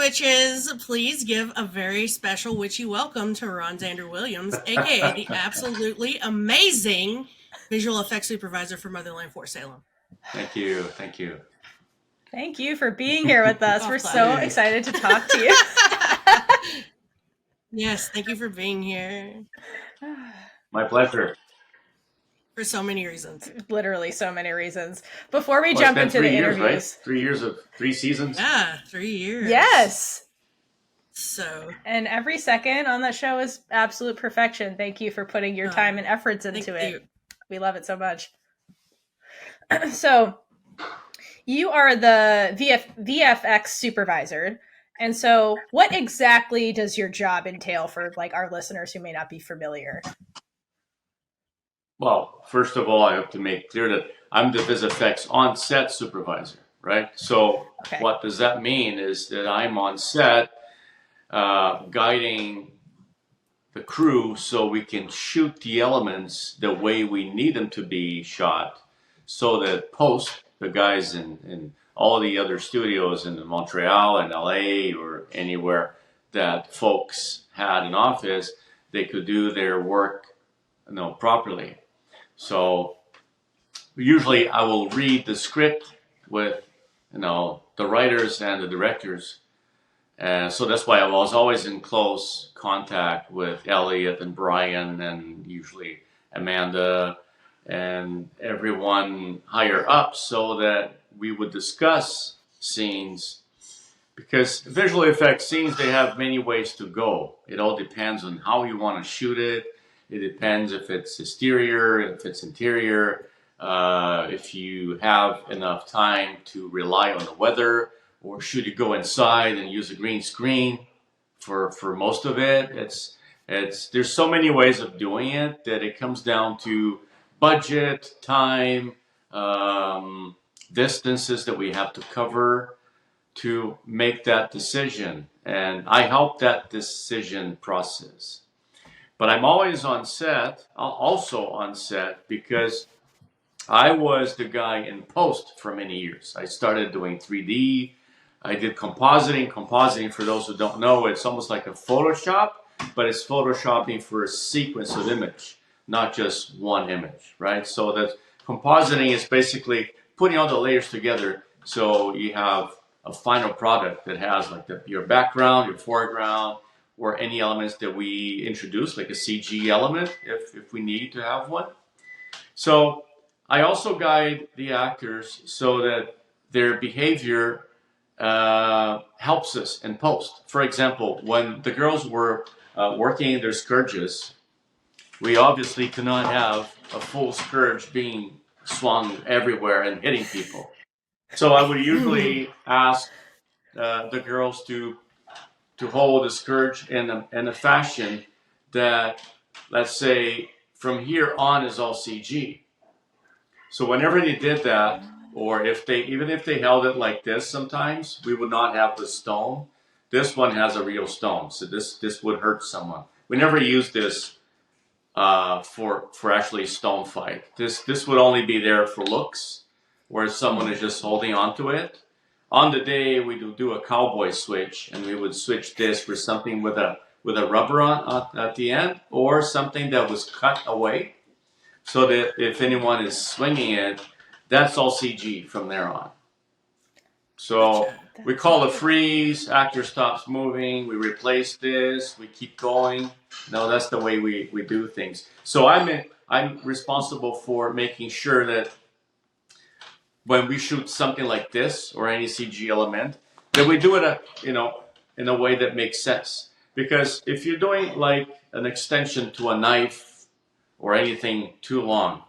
witches, please give a very special witchy welcome to Ron Zander Williams, aka the absolutely amazing visual effects supervisor for Motherland for Salem. Thank you. Thank you. Thank you for being here with us. We're so excited to talk to you. Yes, thank you for being here. My pleasure. For so many reasons. Literally so many reasons. Before we jump into the interviews. Right? 3 years of 3 seasons? Yeah, 3 years. Yes. So. And every second on that show is absolute perfection. Thank you for putting your time and efforts into it. We love it so much. So, you are the VFX supervisor. And so, what exactly does your job entail for like our listeners who may not be familiar? Well, first of all, I have to make clear that I'm the Vfx on-set supervisor, right? So what does that mean is that I'm on set guiding the crew so we can shoot the elements the way we need them to be shot so that post, the guys in all the other studios in Montreal and LA or anywhere that folks had an office, they could do their work properly. So usually I will read the script with, the writers and the directors. So that's why I was always in close contact with Elliot and Brian and usually Amanda and everyone higher up so that we would discuss scenes. Because visual effects scenes, they have many ways to go. It all depends on how you want to shoot it. It depends if it's exterior, if it's interior, if you have enough time to rely on the weather, or should you go inside and use a green screen for most of it. There's so many ways of doing it that it comes down to budget, time, distances that we have to cover to make that decision. And I help that decision process. But I'm always on set, also on set, because I was the guy in post for many years. I started doing 3D. I did compositing. Compositing, for those who don't know, it's almost like a Photoshop, but it's photoshopping for a sequence of image, not just one image, right? So that compositing is basically putting all the layers together so you have a final product that has like your background, your foreground, or any elements that we introduce, like a CG element, if we need to have one. So I also guide the actors so that their behavior helps us in post. For example, when the girls were working their scourges, we obviously cannot have a full scourge being swung everywhere and hitting people. So I would usually ask the girls to hold the scourge in a fashion that, let's say, from here on is all CG. So whenever they did that, or even if they held it like this, sometimes we would not have the stone. This one has a real stone, so this would hurt someone. We never use this for actually stone fight. This would only be there for looks, where someone is just holding onto it. On the day we do a cowboy switch, and we would switch this for something with a rubber on at the end, or something that was cut away, so that if anyone is swinging it, that's all CG from there on. So we call a freeze, actor stops moving, we replace this, we keep going. No, that's the way we do things. So I'm responsible for making sure that when we shoot something like this or any CG element, that we do it in a way that makes sense. Because if you're doing like an extension to a knife or anything too long,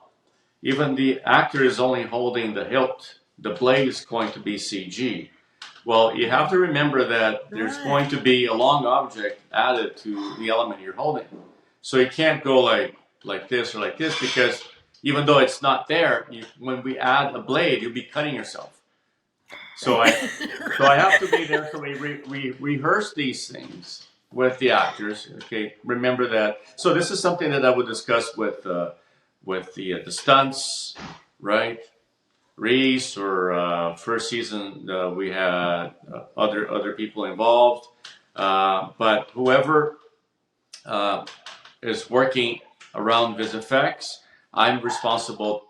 even the actor is only holding the hilt, the blade is going to be CG. Well, you have to remember that there's going to be a long object added to the element you're holding. So you can't go like this or like this, because even though it's not there, when we add a blade, you'll be cutting yourself. So I have to be there. So we rehearse these things with the actors. Okay, remember that. So this is something that I would discuss with the stunts, right? Reese, or first season we had other people involved. But whoever is working around Vfx, I'm responsible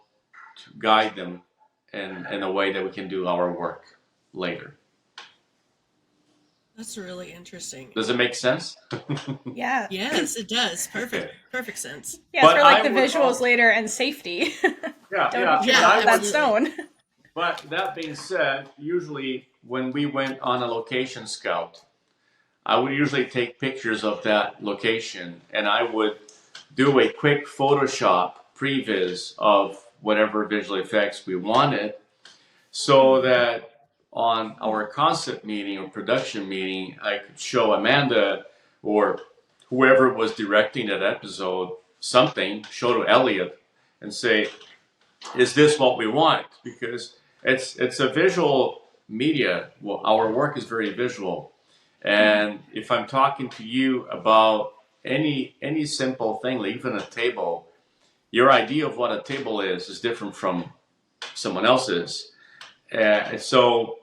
to guide them in a way that we can do our work later. That's really interesting. Does it make sense? Yeah. Yes, it does. Perfect sense. Yeah, it's But for like I the would visuals also- later and safety. Yeah, Don't Yeah, drop that absolutely. stone. But that being said, usually when we went on a location scout, I would usually take pictures of that location, and I would do a quick Photoshop previs of whatever visual effects we wanted, so that on our concept meeting or production meeting, I could show Amanda or whoever was directing that episode something, show to Elliot, and say, is this what we want? Because it's a visual media. Well, our work is very visual, and if I'm talking to you about any simple thing, like even a table, your idea of what a table is different from someone else's. And so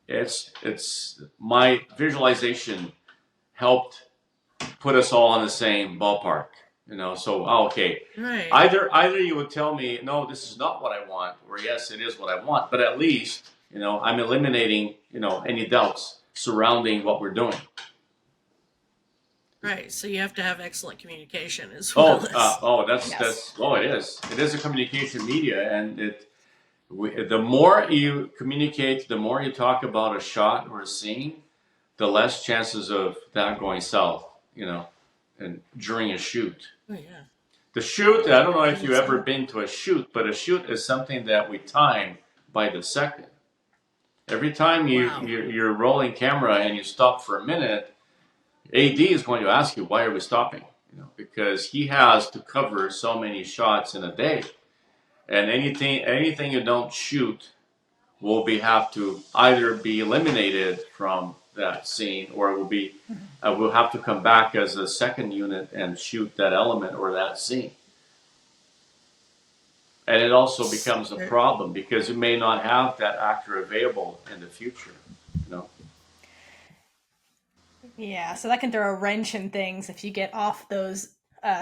it's my visualization helped put us all in the same ballpark. So okay, Right. either you would tell me, no, this is not what I want, or yes, it is what I want, but at least I'm eliminating any doubts surrounding what we're doing. Right. So you have to have excellent communication as well. It is a communication media, and the more you communicate, the more you talk about a shot or a scene, the less chances of that going south, and during a shoot. Oh, yeah. The shoot, I don't know if you've ever been to a shoot, but a shoot is something that we time by the second. Every time you're rolling camera and you stop for a minute, AD is going to ask you, why are we stopping? Because he has to cover so many shots in a day. And anything you don't shoot will have to either be eliminated from that scene, or it will be we'll have to come back as a second unit and shoot that element or that scene. And it also becomes a problem because you may not have that actor available in the future. Yeah, so that can throw a wrench in things if you get off those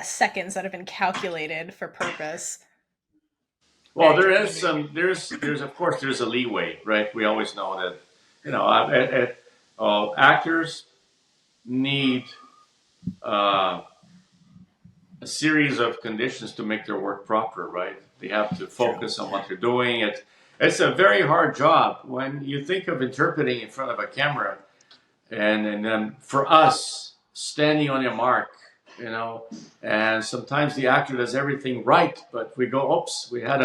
seconds that have been calculated for purpose. Well, there's of course there's a leeway, right? We always know that actors need a series of conditions to make their work proper, right? They have to focus on what they're doing. It's a very hard job when you think of interpreting in front of a camera, and then for us standing on your mark, and sometimes the actor does everything right, but we go, oops, we have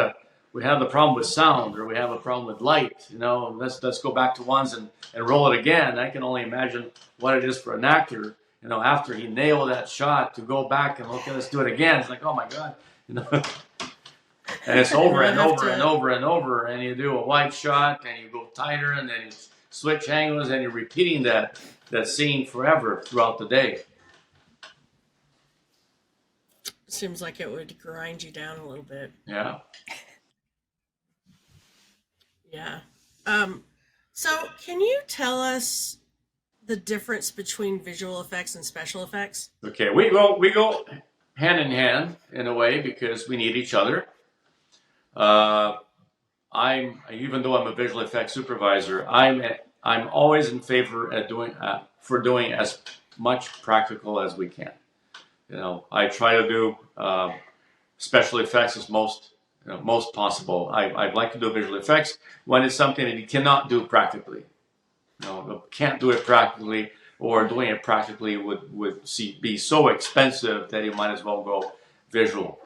the problem with sound, or we have a problem with light, let's go back to ones and roll it again. I can only imagine what it is for an actor, after he nailed that shot, to go back and look, let's do it again. It's like, oh my God, and it's over and over and over and over, and you do a wide shot, and you go tighter, and then you switch angles, and you're repeating that scene forever throughout the day. Seems like it would grind you down a little bit. Yeah. Yeah. So can you tell us the difference between visual effects and special effects? Okay, we go hand in hand in a way because we need each other. Even though I'm a visual effects supervisor, I'm always in favor of doing as much practical as we can. I try to do special effects as most possible. I'd like to do visual effects when it's something that you cannot do practically. Can't do it practically, or doing it practically would be so expensive that you might as well go visual.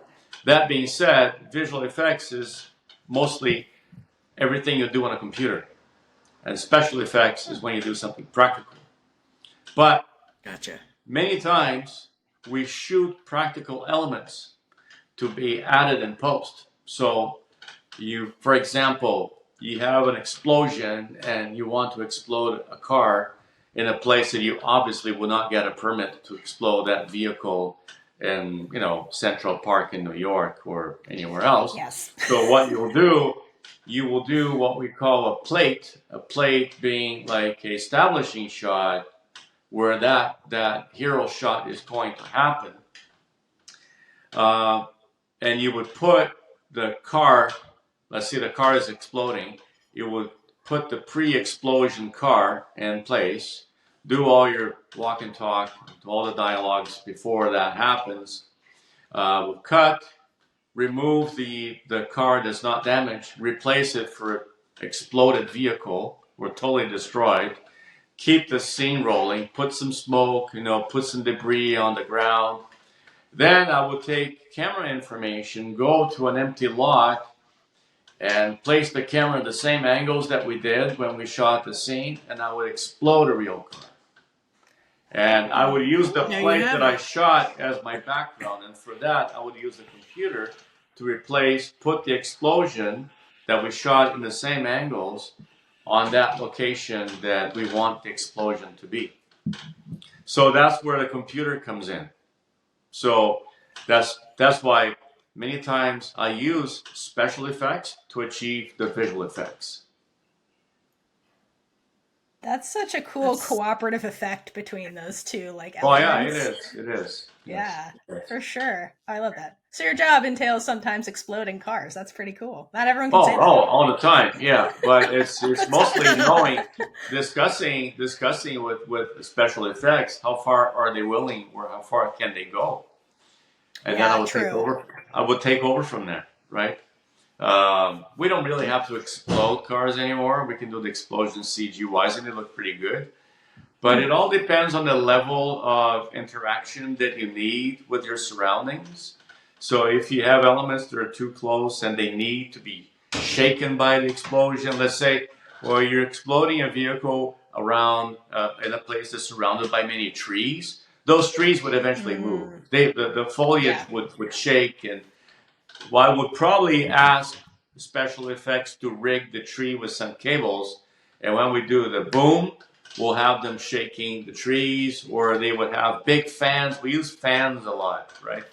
That being said, visual effects is mostly everything you do on a computer, and special effects is when you do something practical. But Gotcha. many times we shoot practical elements to be added in post. So for example, you have an explosion and you want to explode a car in a place that you obviously will not get a permit to explode that vehicle in, Central Park in New York or anywhere else. Yes. So what you'll do you will do what we call a plate being like a establishing shot where that hero shot is going to happen. And you would put the car, let's say the car is exploding, you would put the pre-explosion car in place, do all your walk and talk, all the dialogues before that happens. We'll cut, remove the car that's not damaged, replace it for an exploded vehicle or totally destroyed, keep the scene rolling, put some smoke, put some debris on the ground. Then I would take camera information, go to an empty lot, and place the camera at the same angles that we did when we shot the scene, and I would explode a real car. And I would use the plate that I shot as my background, and for that I would use the computer to put the explosion that we shot in the same angles on that location that we want the explosion to be. So that's where the computer comes in. So that's why many times I use special effects to achieve the visual effects. That's such a cool cooperative effect between those two, like elements. Oh yeah, it is. Yeah, yes. For sure. I love that. So your job entails sometimes exploding cars. That's pretty cool. Not everyone can say that. Oh, all the time, yeah. But it's mostly knowing, discussing with special effects. How far are they willing, or how far can they go? And then I would take over. I would take over from there, right? We don't really have to explode cars anymore. We can do the explosions CG-wise, and they look pretty good. But it all depends on the level of interaction that you need with your surroundings. So if you have elements that are too close and they need to be shaken by the explosion, let's say, or you're exploding a vehicle around in a place that's surrounded by many trees, those trees would eventually move. The foliage would shake, and I would probably ask special effects to rig the tree with some cables, and when we do the boom, we'll have them shaking the trees, or they would have big fans. We use fans a lot, right?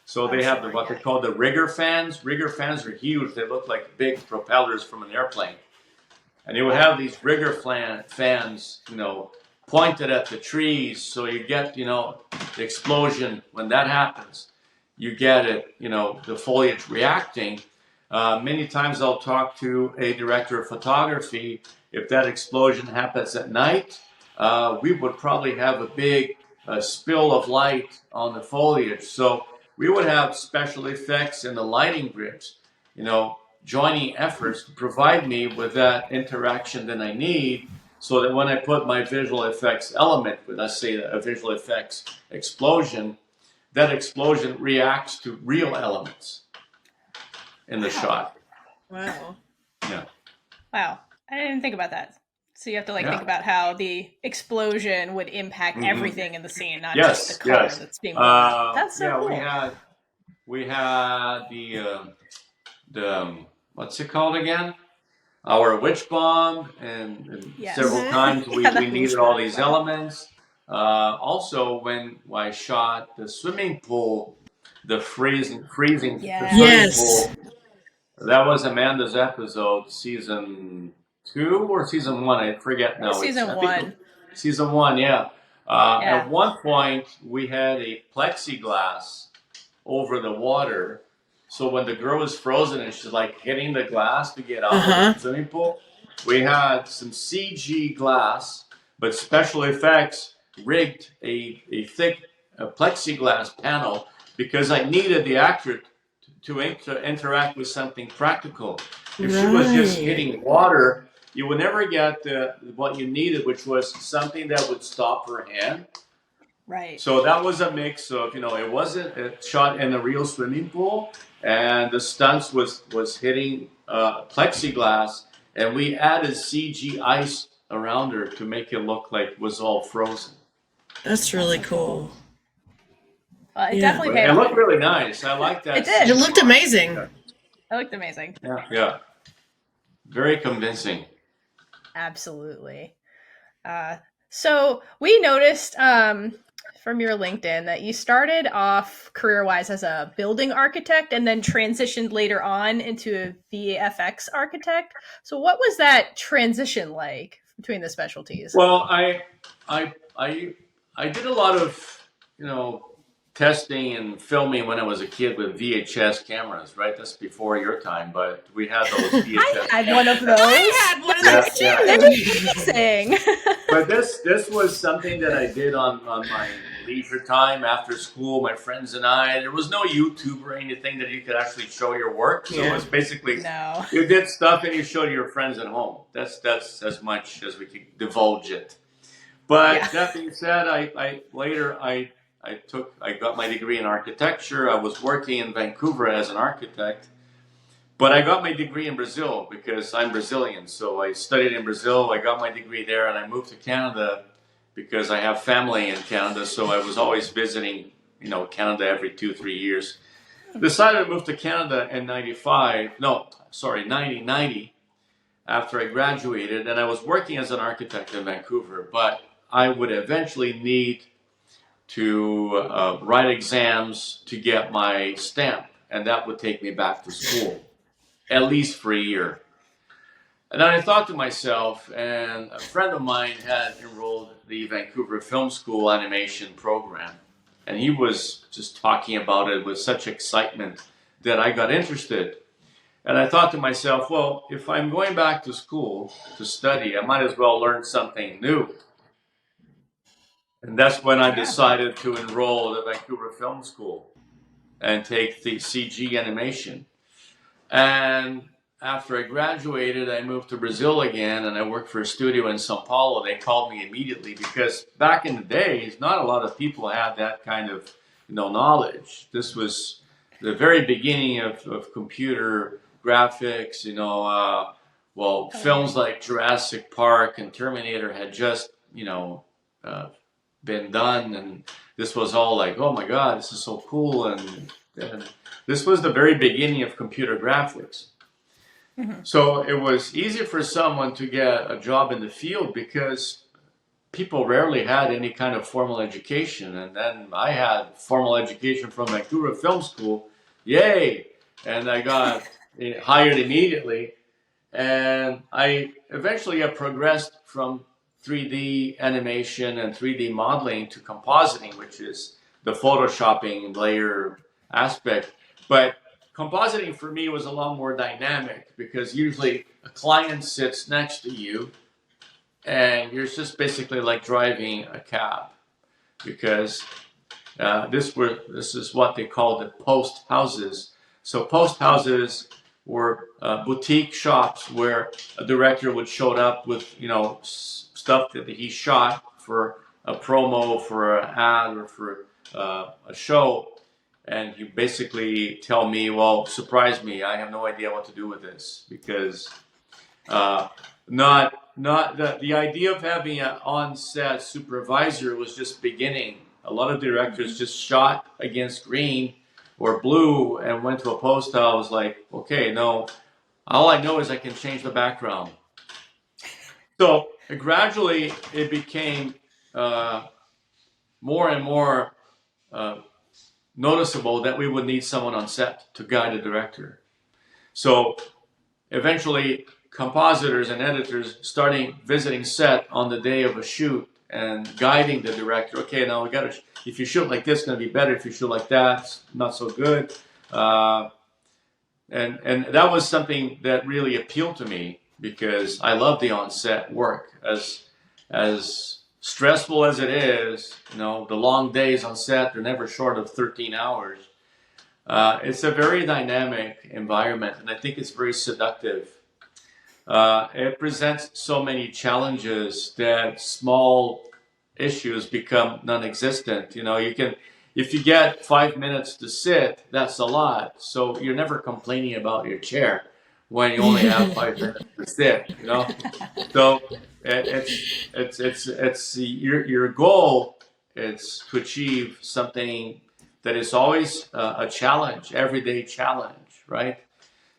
So they have what they call the rigger fans. Rigger fans are huge. They look like big propellers from an airplane. And they would have these rigger fans, pointed at the trees. So you get, the explosion. When that happens, you get it, the foliage reacting. Many times I'll talk to a director of photography. If that explosion happens at night, we would probably have a big spill of light on the foliage. So we would have special effects in the lighting grips, joining efforts to provide me with that interaction that I need, so that when I put my visual effects element, let's say a visual effects explosion, that explosion reacts to real elements in the shot. Wow. Yeah. Wow. I didn't think about that. So you have to think about how the explosion would impact everything in the scene, not just the car that's being blown up. That's so cool. We had the what's it called again? Our witch bomb, and several times we needed all these elements. Also, when I shot the swimming pool, the freezing swimming pool, that was Amanda's episode, season 2 or season 1, I forget now. Season 1. Season 1, yeah. At one point, we had a plexiglass over the water. So when the girl was frozen and she's like hitting the glass to get out of the swimming pool, we had some CG glass, but special effects rigged a thick plexiglass panel because I needed the actor to interact with something practical. If she was just hitting water, you would never get what you needed, which was something that would stop her hand. Right. So that was a mix of, it wasn't a shot in a real swimming pool, and the stunts was hitting plexiglass, and we added CG ice around her to make it look like it was all frozen. That's really cool. It definitely paid off. It looked really nice. I like that. It did. It looked amazing. It looked amazing. Yeah. Very convincing. Absolutely. So we noticed from your LinkedIn that you started off career-wise as a building architect and then transitioned later on into a VFX architect. So what was that transition like between the specialties? Well, I did a lot of, you know, testing and filming when I was a kid with VHS cameras, right? That's before your time, but we had those I VHS. had one of those. I had one of Yeah, those yeah. They're too. amazing. But this was something that I did on my leisure time after school, my friends and I. There was no YouTube or anything that you could actually show your work. So it was basically No. you did stuff and you showed your friends at home. That's as much as we could divulge it. But Yeah. that being said, I got my degree in architecture. I was working in Vancouver as an architect. But I got my degree in Brazil because I'm Brazilian. So I studied in Brazil. I got my degree there, and I moved to Canada because I have family in Canada. So I was always visiting, you know, Canada every 2-3 years. Decided to move to Canada in 1990 after I graduated, and I was working as an architect in Vancouver. But I would eventually need to write exams to get my stamp, and that would take me back to school. At least for a year. And then I thought to myself, and a friend of mine had enrolled the Vancouver Film School animation program. And he was just talking about it with such excitement that I got interested. And I thought to myself, well, if I'm going back to school to study, I might as well learn something new. And that's when I decided to enroll at the Vancouver Film School and take the CG animation. And after I graduated, I moved to Brazil again, and I worked for a studio in São Paulo. They called me immediately because back in the days, not a lot of people had that kind of, you know, knowledge. This was the very beginning of computer graphics. You know, films like Jurassic Park and Terminator had just, you know, been done, and this was all like, oh my God, this is so cool, and this was the very beginning of computer graphics. So it was easy for someone to get a job in the field because people rarely had any kind of formal education. And then I had formal education from Vancouver Film School. Yay! And I got hired immediately. And I eventually progressed from 3D animation and 3D modeling to compositing, which is the photoshopping layer aspect. But compositing for me was a lot more dynamic because usually a client sits next to you and you're just basically like driving a cab because this is what they call the post houses. So post houses were boutique shops where a director would show up with, you know, stuff that he shot for a promo, for an ad, or for a show, and he basically tell me, well, surprise me, I have no idea what to do with this because not the idea of having an on-set supervisor was just beginning. A lot of directors just shot against green or blue and went to a post house like, okay, no, all I know is I can change the background. So gradually it became more and more noticeable that we would need someone on set to guide the director. So eventually compositors and editors starting visiting set on the day of a shoot and guiding the director. Okay, now we got to, if you shoot like this, it's going to be better. If you shoot like that, it's not so good. And that was something that really appealed to me because I love the on-set work. As stressful as it is, you know, the long days on set, they're never short of 13 hours. It's a very dynamic environment, and I think it's very seductive. It presents so many challenges that small issues become non-existent. You know, you can, if you get 5 minutes to sit, that's a lot. So you're never complaining about your chair when you only have 5 minutes to sit. You know, so it's your goal is to achieve something that is always a challenge, everyday challenge, right?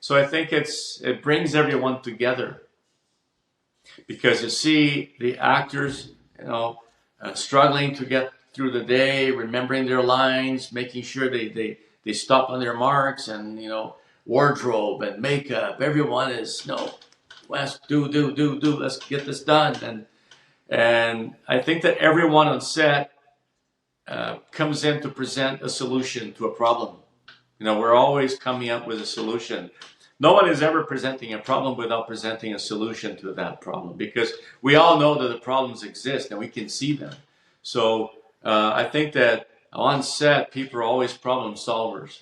So I think it brings everyone together because you see the actors, you know, struggling to get through the day, remembering their lines, making sure they stop on their marks, and wardrobe and makeup. Everyone is let's do, let's get this done. And I think that everyone on set comes in to present a solution to a problem. We're always coming up with a solution. No one is ever presenting a problem without presenting a solution to that problem, because we all know that the problems exist and we can see them. So I think that on set, people are always problem solvers.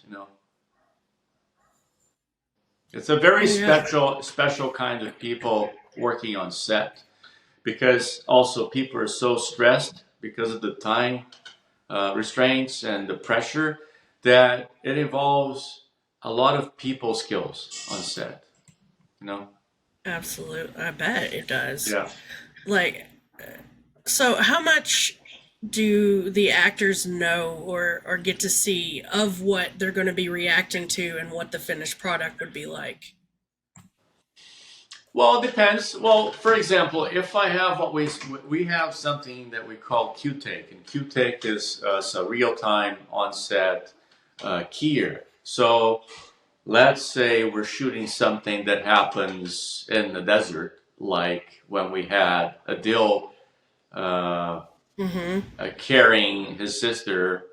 It's a very special kind of people working on set, because also people are so stressed because of the time restraints and the pressure, that it involves a lot of people skills on set. Absolutely. I bet it does. Yeah. Like, so how much do the actors know or get to see of what they're going to be reacting to and what the finished product would be like? Well, it depends. Well, for example, if I have we have something that we call Q-Take, and Q-Take is a real-time on-set keyer. So let's say we're shooting something that happens in the desert, like when we had Adil carrying his sister.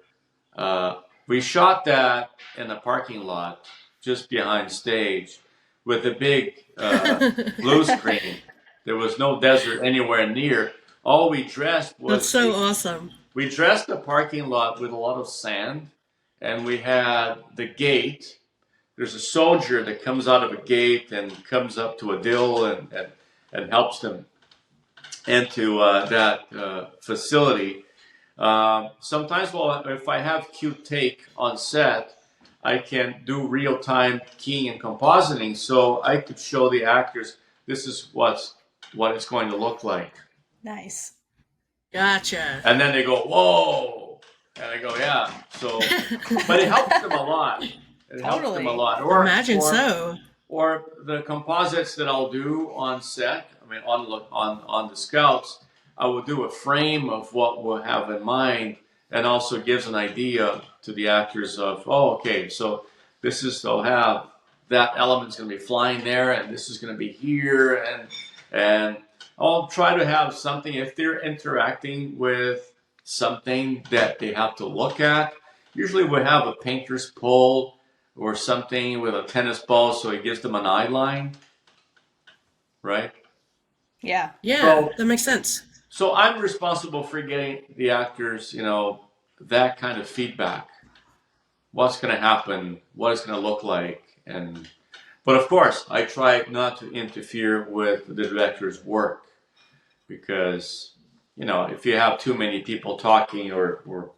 We shot that in a parking lot just behind stage with a big blue screen. There was no desert anywhere near. All we dressed was... That's so awesome. We dressed the parking lot with a lot of sand, and we had the gate. There's a soldier that comes out of a gate and comes up to Adil and helps them into that facility. Sometimes, if I have Q-Take on set, I can do real-time keying and compositing, so I could show the actors this is what it's going to look like. Nice. Gotcha. And then they go, whoa! And I go, yeah. So, but it helps them a lot. It helps them a lot. Imagine so. Or the composites that I'll do on set, on the scouts, I will do a frame of what we'll have in mind, and also gives an idea to the actors of, okay, so they'll have that element's going to be flying there, and this is going to be here, and I'll try to have something, if they're interacting with something that they have to look at. Usually we have a painter's pole or something with a tennis ball, so it gives them an eye line, right? Yeah. Yeah, that makes sense. So I'm responsible for getting the actors, that kind of feedback. What's going to happen, what it's going to look like. But of course, I try not to interfere with the director's work, because, if you have too many people talking or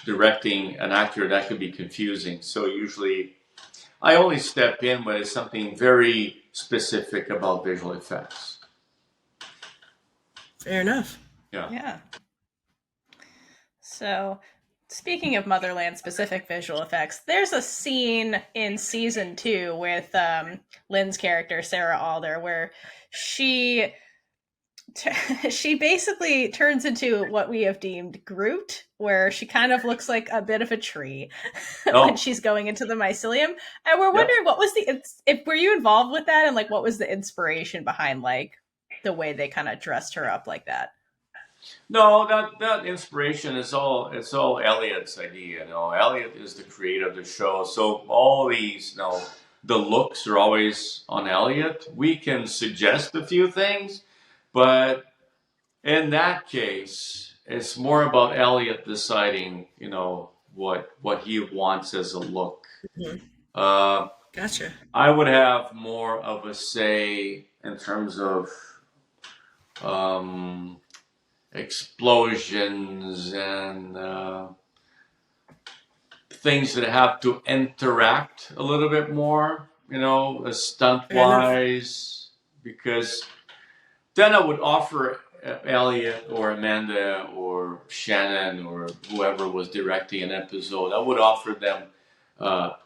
directing an actor, that could be confusing. So usually I only step in when it's something very specific about visual effects. Fair enough. Yeah. So, speaking of Motherland specific visual effects, there's a scene in season 2 with Lynn's character, Sarah Alder, where she basically turns into what we have deemed Groot, where she kind of looks like a bit of a tree when she's going into the mycelium. And we're wondering, what was were you involved with that, and what was the inspiration behind the way they kind of dressed her up like that? No, that inspiration it's all Elliot's idea. Elliot is the creator of the show, so all these, the looks are always on Elliot. We can suggest a few things, but in that case, it's more about Elliot deciding, what he wants as a look. Mm-hmm. Gotcha. I would have more of a say in terms of explosions and things that have to interact a little bit more, stunt-wise, because then I would offer Elliot or Amanda or Shannon or whoever was directing an episode, I would offer them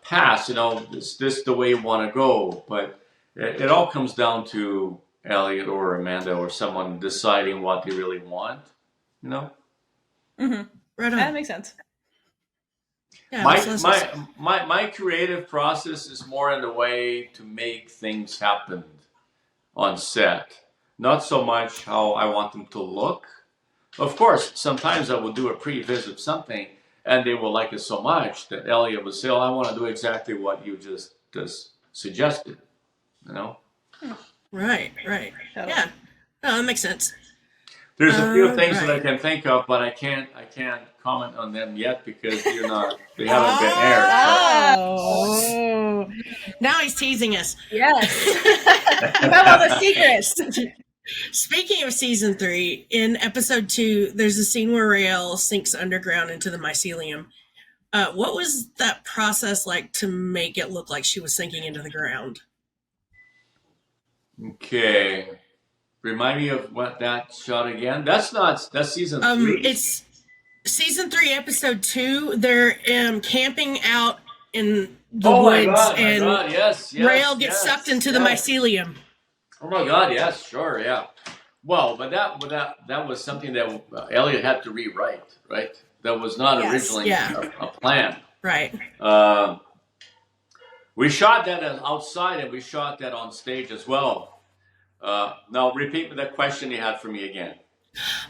pass, is this the way you want to go? But it all comes down to Elliot or Amanda or someone deciding what they really want, Mm-hmm. Right That on. makes sense. Yeah, My, so that's my creative process is more in the way to make things happen on set. Not so much how I want them to look. Of course, sometimes I will do a pre-visit of something and they will like it so much that Elliot will say, oh, I want to do exactly what you just suggested, you know? right. Totally. Yeah. No, that makes sense. There's a few things that I Right. can think of, but I can't comment on them yet because they haven't been aired. So. Oh, Now he's teasing us. yes. You have all the secrets. Speaking of season 3, in episode 2, there's a scene where Raelle sinks underground into the mycelium. What was that process like to make it look like she was sinking into the ground? Okay. Remind me of what that shot again. That's season 3. It's season 3, episode 2. They're camping out in the woods, My God, yes, Raelle gets sucked into the mycelium. Oh my God, yes, sure, yeah. Well, but that was something that Elliot had to rewrite, right? That was not originally a plan. Right. We shot that outside and we shot that on stage as well. Now, repeat the question you had for me again.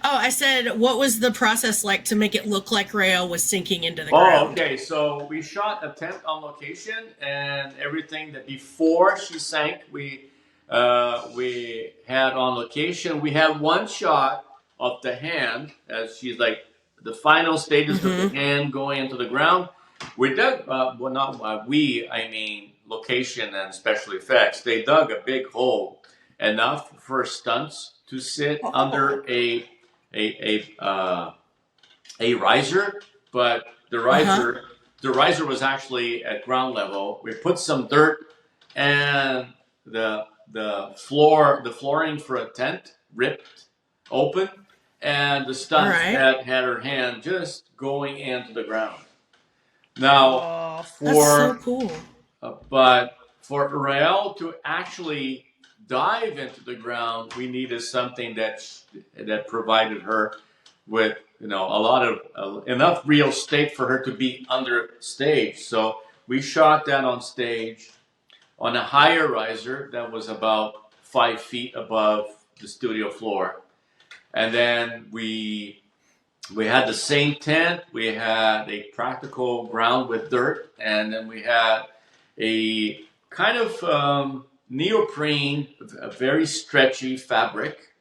Oh, I said, what was the process like to make it look like Raelle was sinking into the ground? Oh, okay. So we shot a tent on location and everything that before she sank, we had on location. We had one shot of the hand as she's like the final stages of the hand going into the ground. We dug, well, not we, I mean location and special effects. They dug a big hole enough for stunts to sit under a riser, but the riser was actually at ground level. We put some dirt and the flooring for a tent ripped open, and the stunt had her hand just going into the ground. Now, that's so cool. But for Raelle to actually dive into the ground, we needed something that provided her with a lot of enough real estate for her to be under stage. So we shot that on stage on a higher riser that was about 5 feet above the studio floor, and then we had the same tent. We had a practical ground with dirt, and then we had a kind of neoprene, a very stretchy fabric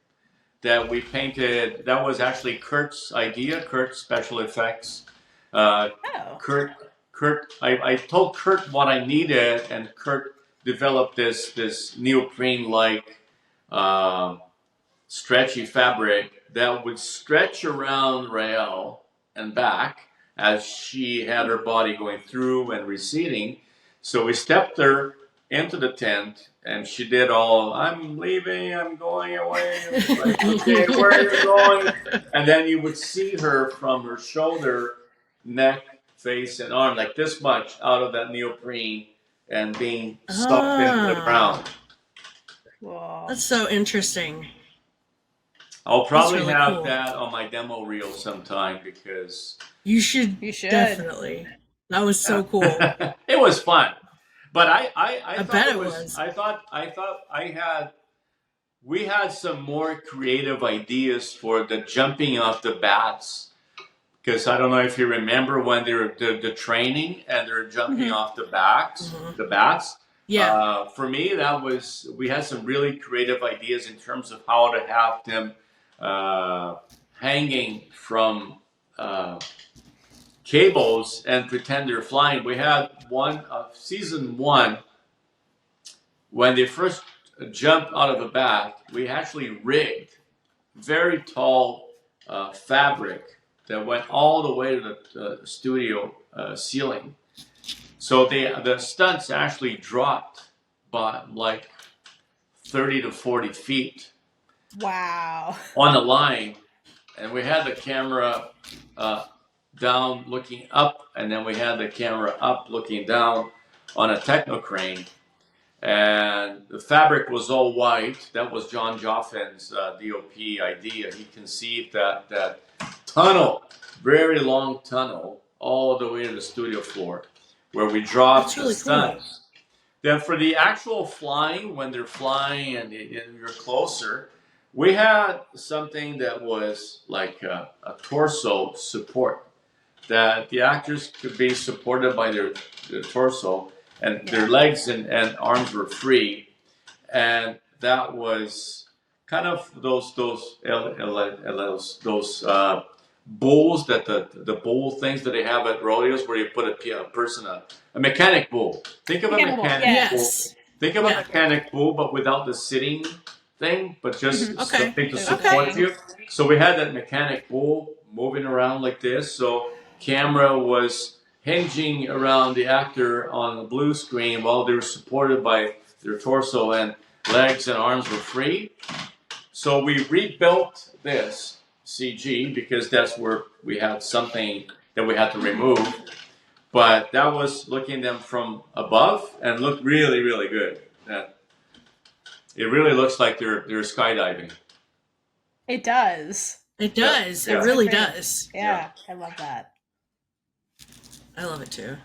that we painted. That was actually Kurt's idea, Kurt's special effects. Kurt, I told Kurt what I needed, and Kurt developed this neoprene-like stretchy fabric that would stretch around Raelle and back as she had her body going through and receding. So we stepped her into the tent, and she did all, I'm leaving, I'm going away. Like, okay, where are you going? And then you would see her from her shoulder, neck, face, and arm, like this much out of that neoprene and being sucked into the ground. Wow. That's so interesting. I'll probably have that on my demo reel sometime because you should definitely. That was so cool. It was fun, but I bet it was. I thought we had some more creative ideas for the jumping off the bats, because I don't know if you remember when they're the training and they're jumping off the bats. Yeah. For me, we had some really creative ideas in terms of how to have them hanging from cables and pretend they're flying. We had one of season 1 when they first jumped out of a bat. We actually rigged very tall fabric that went all the way to the studio ceiling. So the stunts actually dropped by like 30 to 40 feet. Wow. On the line, and we had the camera down looking up, and then we had the camera up looking down on a techno crane, and the fabric was all white. That was John Joffin's DOP idea. He conceived that tunnel, very long tunnel, all the way to the studio floor, where we drop That's the really cool. stunts. Then for the actual flying, when they're flying and you're closer, we had something that was like a torso support, that the actors could be supported by their torso, and their legs and arms were free, and that was kind of those bulls, that the bull things that they have at rodeos, where you put a person, a mechanic bull. Think of a Mechanical bull, mechanic bull. Yes. Think of a Yeah. mechanic bull, but without the sitting thing, but just Okay. something to Okay. support you. So we had that mechanic bull moving around like this. So camera was hinging around the actor on the blue screen while they were supported by their torso, and legs and arms were free. So we rebuilt this CG because that's where we had something that we had to remove. But that was looking at them from above and looked really, really good. It really looks like they're skydiving. It does. It does. Yeah. It really Great. does. Yeah, I love that. I love it too.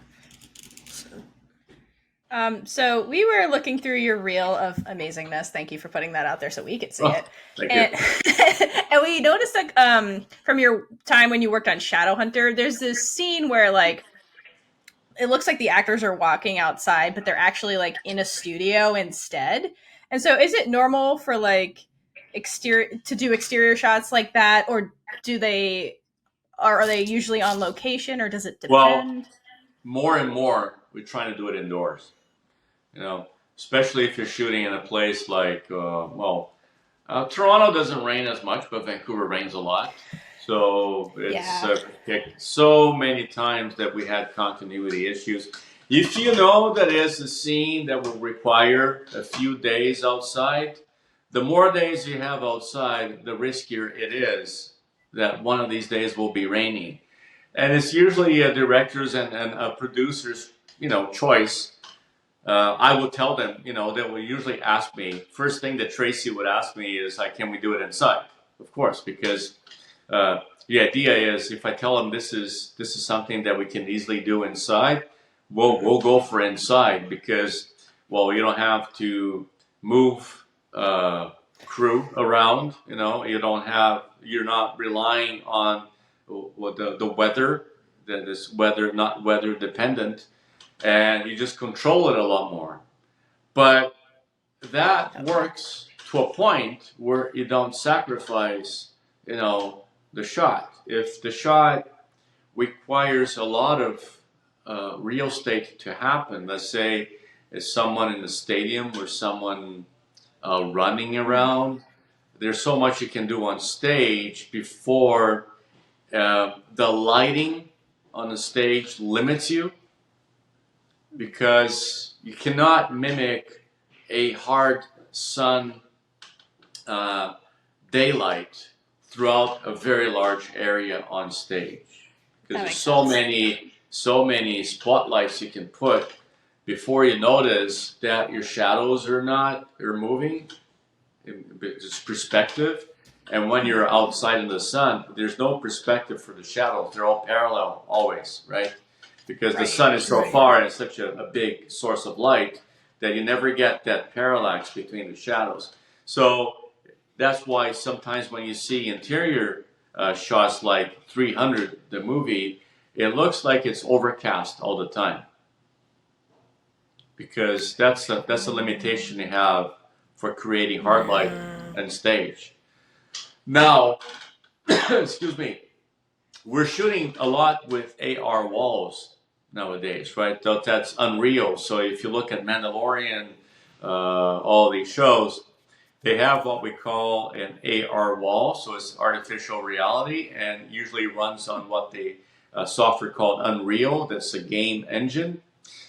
So we were looking through your reel of amazingness. Thank you for putting that out there so we could see it. Thank And, you. and we noticed that from your time when you worked on Shadowhunter, there's this scene where like it looks like the actors are walking outside, but they're actually like in a studio instead. And so is it normal for like exterior shots like that, or are they usually on location, or does it depend? Well, more and more we're trying to do it indoors. You know, especially if you're shooting in a place like, Toronto doesn't rain as much, but Vancouver rains a lot. So it's so many times that we had continuity issues. If you know that it's a scene that will require a few days outside, the more days you have outside, the riskier it is that one of these days will be raining. And it's usually a director's and a producer's, choice. I will tell them, they will usually ask me, first thing that Tracy would ask me is, like, can we do it inside? Of course, because the idea is if I tell them this is something that we can easily do inside, we'll go for inside because, well, you don't have to move crew around, you're not relying on the weather, that is not weather dependent, and you just control it a lot more. But that works to a point where you don't sacrifice, the shot. If the shot requires a lot of real estate to happen, let's say it's someone in the stadium or someone running around, there's so much you can do on stage before the lighting on the stage limits you, because you cannot mimic a hard sun daylight throughout a very large area on stage, because there's so many spotlights you can put before you notice that your shadows are moving. It's perspective. And when you're outside in the sun, there's no perspective for the shadows. They're all parallel always, right? Because the sun is so far and it's such a big source of light that you never get that parallax between the shadows. So that's why sometimes when you see interior shots like 300, the movie, it looks like it's overcast all the time. Because that's a limitation you have for creating hard light and stage. Now, excuse me, we're shooting a lot with AR walls nowadays, right? That's Unreal. So if you look at Mandalorian, all these shows, they have what we call an AR wall. So it's artificial reality, and usually runs on what the software called Unreal. That's a game engine.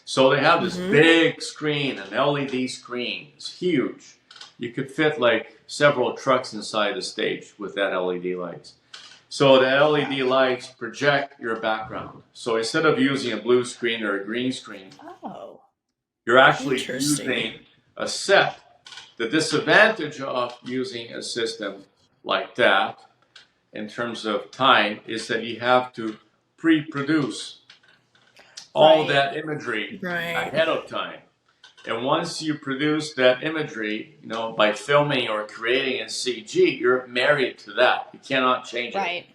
So they have this big screen, an LED screen. It's huge. You could fit like several trucks inside the stage with that LED lights. So the LED lights project your background. So instead of using a blue screen or a green screen, you're actually using a set. The disadvantage of using a system like that in terms of time is that you have to pre-produce all Right. that imagery Right. ahead of time. And once you produce that imagery, you know, by filming or creating in CG, you're married to that. You cannot change it. Right.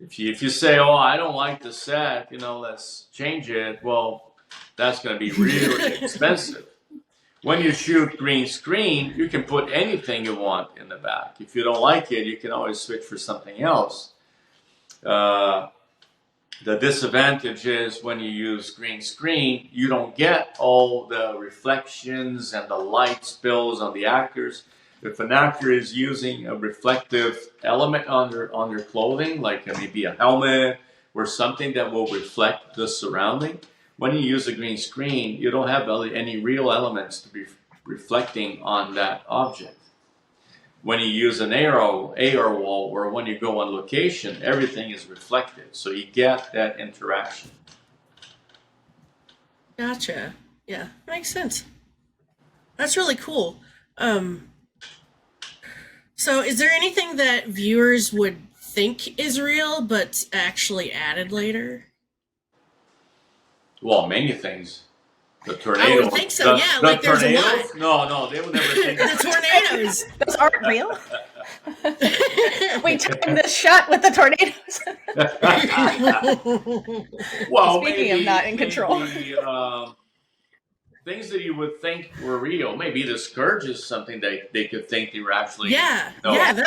If you say, "Oh, I don't like the set," you know, let's change it. Well, that's going to be really expensive. When you shoot green screen, you can put anything you want in the back. If you don't like it, you can always switch for something else. The disadvantage is when you use green screen, you don't get all the reflections and the light spills on the actors. If an actor is using a reflective element on their clothing, like maybe a helmet or something that will reflect the surrounding, when you use a green screen, you don't have any real elements to be reflecting on that object. When you use an AR wall, or when you go on location, everything is reflected, so you get that interaction. Gotcha. Yeah, makes sense. That's really cool. So is there anything that viewers would think is real but actually added later? Well, many things. The I tornadoes. would think so, yeah, The like there's a lot. tornadoes? No, they would never think. The tornadoes. Those aren't real. We timed this shot with the tornadoes. Well, Speaking of not in control. Things that you would think were real. Maybe the scourge is something they could think they were actually. Yeah, No. yeah.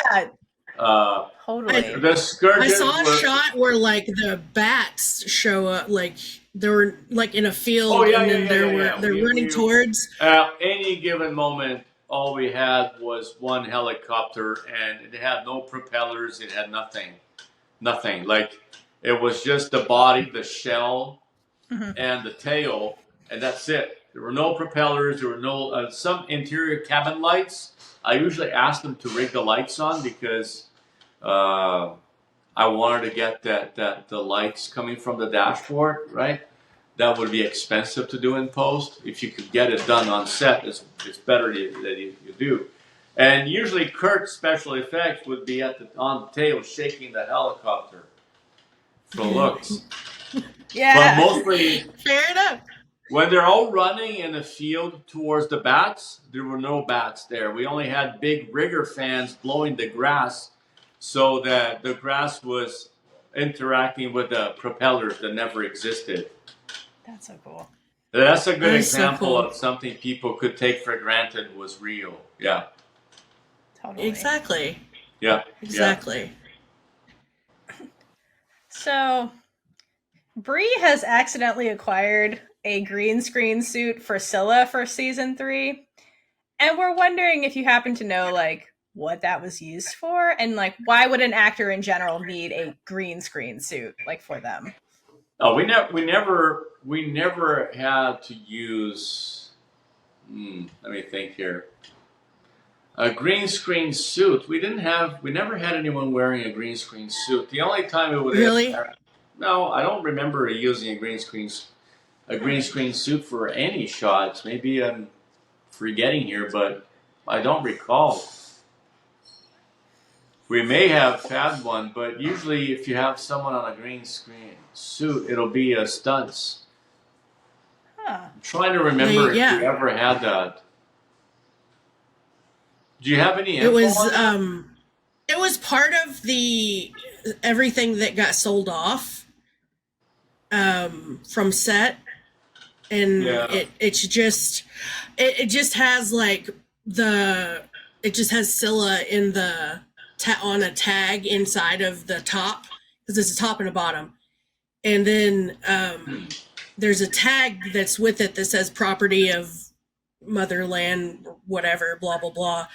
Totally. The scourge. I saw a shot where like the bats show up, like they were like in a field, Oh, yeah, and then yeah. they're running towards. At any given moment, all we had was one helicopter, and it had no propellers. It had nothing. Like it was just the body, the shell, and the tail, and that's it. There were no propellers. There were no some interior cabin lights. I usually ask them to rig the lights on because I wanted to get the lights coming from the dashboard, right? That would be expensive to do in post. If you could get it done on set, it's better that you do. And usually Kurt's special effects would be on the tail shaking the helicopter for looks. Yeah. But mostly, Fair enough. when they're all running in the field towards the bats, there were no bats there. We only had big rigger fans blowing the grass so that the grass was interacting with the propellers that never existed. That's so cool. That's a good That is so example cool. of something people could take for granted was real. Yeah. Totally. Exactly. Yeah. Exactly. So, Bree has accidentally acquired a green screen suit for Scylla for season 3, and we're wondering if you happen to know like what that was used for, and like why would an actor in general need a green screen suit like for them? Oh, we never had to use. Let me think here. A green screen suit. We never had anyone wearing a green screen suit. The only time it would Really? No, I don't remember using a green screen suit for any shots. Maybe I'm forgetting here, but I don't recall. We may have had one, but usually if you have someone on a green screen suit, it'll be a stunts. Huh. I'm trying to remember Yeah. if we ever had that. Do you have any info It was on that? it was part of the everything that got sold off from set, and Yeah. it just has like it just has Scylla in the on a tag inside of the top, because it's a top and a bottom, and then there's a tag that's with it that says property of Motherland, whatever, blah blah blah,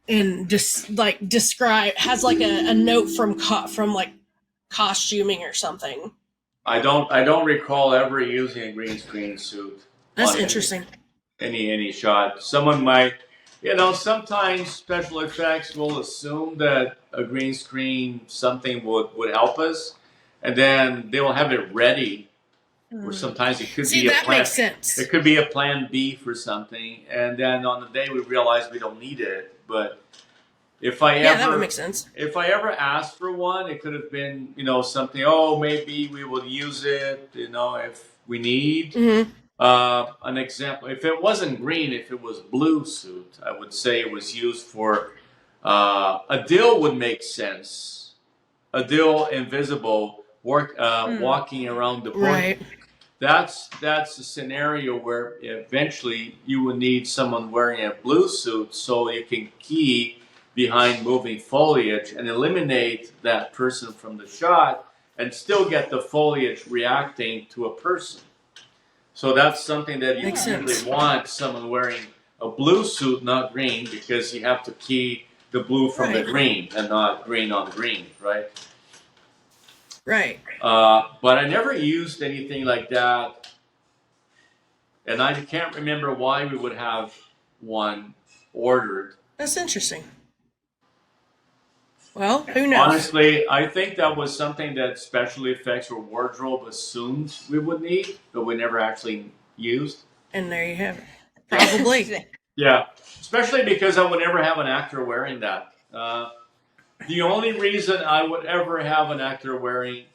and just like has like a note from like costuming or something. I don't recall ever using a green screen suit. That's on interesting. Any shot. Someone might, sometimes special effects will assume that a green screen something would help us, and then they will have it ready. Or sometimes it could See, be a that plan. makes sense. It could be a plan B for something, and then on the day we realize we don't need it. But if I Yeah, that would ever make sense. if I ever asked for one, it could have been, something. Oh, maybe we will use it, if we need. Mm-hmm. An example: if it wasn't green, if it was blue suit, I would say it was used for a dill would make sense. A dill invisible, walking around the point. Right. That's a scenario where eventually you would need someone wearing a blue suit so you can key behind moving foliage and eliminate that person from the shot and still get the foliage reacting to a person. So that's something that you Makes usually sense. want someone wearing a blue suit, not green, because you have to key the blue from the Right. green and not green on green, right? Right. But I never used anything like that, and I can't remember why we would have one ordered. That's interesting. Well, who knows? Honestly, I think that was something that special effects or wardrobe assumed we would need, but we never actually used. And there you have it. Probably. Yeah, especially because I would never have an actor wearing that. The only reason I would ever have an actor wearing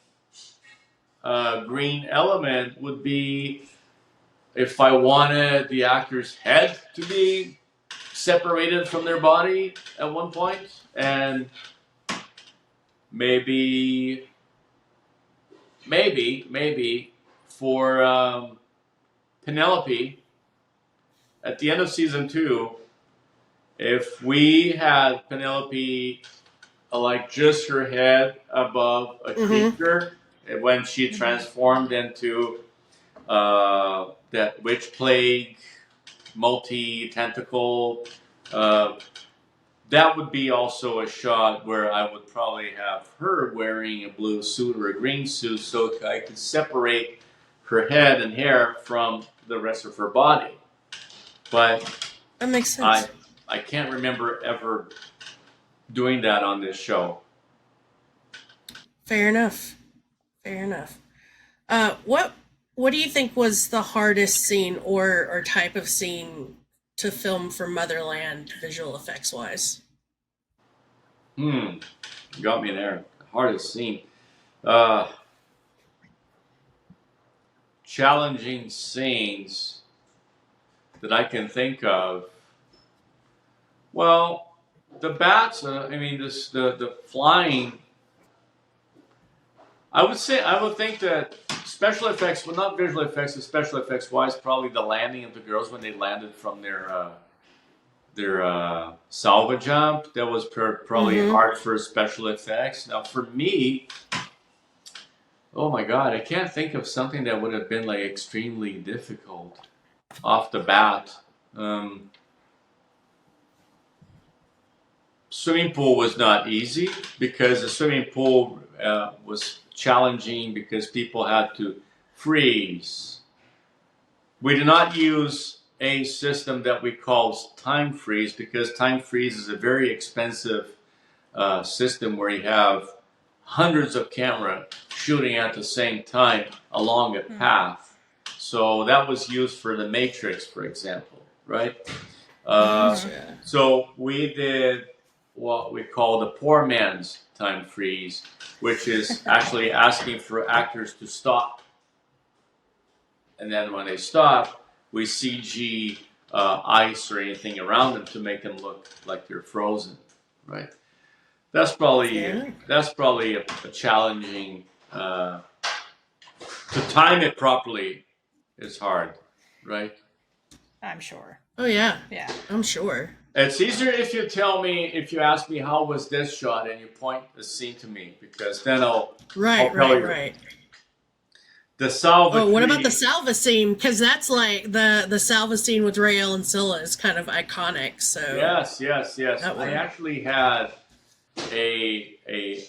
a green element would be if I wanted the actor's head to be separated from their body at one point, and maybe for Penelope at the end of season 2, if we had Penelope like just her head above a creature when she transformed into that witch plague, multi-tentacle, that would be also a shot where I would probably have her wearing a blue suit or a green suit so I could separate her head and hair from the rest of her body. But That makes sense. I can't remember ever doing that on this show. Fair enough. Fair enough. What do you think was the hardest scene or type of scene to film for Motherland visual effects wise? You got me there. Hardest scene. Challenging scenes that I can think of. Well, the bats. The flying. I would think that special effects, well, not visual effects, but special effects wise, probably the landing of the girls when they landed from their salva jump. That was probably hard for special effects. Now, for me, oh my God, I can't think of something that would have been like extremely difficult off the bat. Swimming pool was not easy because the swimming pool was challenging because people had to freeze. We did not use a system that we call time freeze because time freeze is a very expensive system where you have hundreds of cameras shooting at the same time along a path. So that was used for the Matrix, for example, right? So we did what we call the poor man's time freeze, which is actually asking for actors to stop. And then when they stop, we CG ice or anything around them to make them look like they're frozen, right? That's probably a challenging. To time it properly is hard, right? I'm sure. Oh yeah. Yeah. I'm sure. It's easier if you ask me how was this shot and you point the scene to me because then I'll tell you. Right. The salva. Oh, what about the salva scene? Because that's like the salva scene with Raelle and Scylla is kind of iconic. So yes. I actually had a